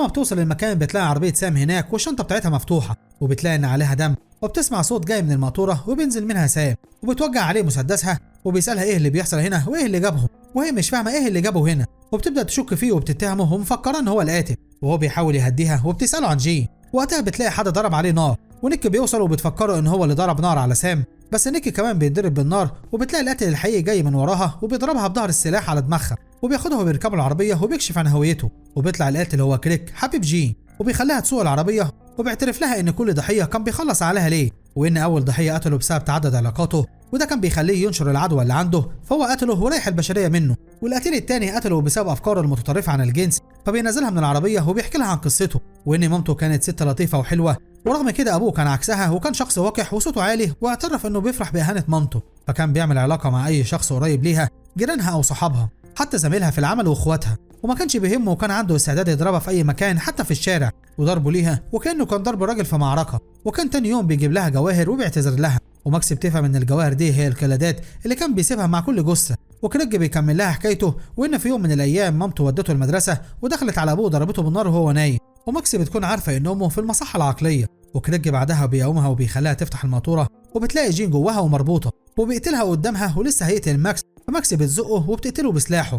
ولما بتوصل المكان بتلاقي عربية سام هناك والشنطة بتاعتها مفتوحة، وبتلاقي ان عليها دم، وبتسمع صوت جاي من المقطورة وبينزل منها سام وبتوجع عليه مسدسها وبيسألها ايه اللي بيحصل هنا وايه اللي جابهم، وهي مش فاهمة ايه اللي جابه هنا، وبتبدأ تشك فيه وبتتهمه ومفكرة ان هو القاتل، وهو بيحاول يهديها وبتسأله عن جين. وقتها بتلاقي حد ضرب عليه نار، ونيك بيوصل وبتفكره ان هو اللي ضرب نار على سام، بس نيك كمان بيتضرب بالنار، وبتلاقي القاتل الحقيقي جاي من وراها وبيضربها بظهر السلاح على دماغها، وبياخدها وبيركبوا العربية وبيكشف عن هويته، وبيطلع القاتل هو كريك حبيب جين، وبيخليها تسوق العربية، وبيعترف لها ان كل ضحية كان بيخلص عليها ليه، وان اول ضحية قتله بسبب تعدد علاقاته، وده كان بيخليه ينشر العدوى اللي عنده، فهو قتله وريح البشرية منه، والقتيل التاني قتله بسبب افكاره المتطرفة عن الجنس، فبينزلها من العربية وبيحكي لها عن قصته، وان مامته كانت ست لطيفة وحلوة، ورغم كده ابوه كان عكسها وكان شخص وقح وصوته عالي، واعترف انه بيفرح باهانة مامته، فكان بيعمل علاقة مع اي شخص قريب ليها، جيرانها او صحابها، حتى زميلها في العمل واخواتها، وما كانش بيهمه وكان عنده استعداد يضربها في اي مكان حتى في الشارع، وضربه ليها وكانه كان ضرب راجل في معركة، وكان تاني يوم بيجيب لها جواهر وبيعتذر لها، وماكس بتفهم ان الجواهر دي هي القلادات اللي كان بيسيبها مع كل جثة، وكريج بيكمل لها حكايته، وان في يوم من الايام مامته ودته المدرسة ودخلت على ابوه وضربته بالنار وهو نايم، وماكس بتكون عارفة ان امه في المصحة العقلية، وكريج بعدها بيقومها وبيخليها تفتح الماسورة، وبتلاقي جين جواها ومربوطة، وبيقتلها قدامها ولسه هيقتل ماكس، فماكس بتزقه وبتقتله بسلاحه،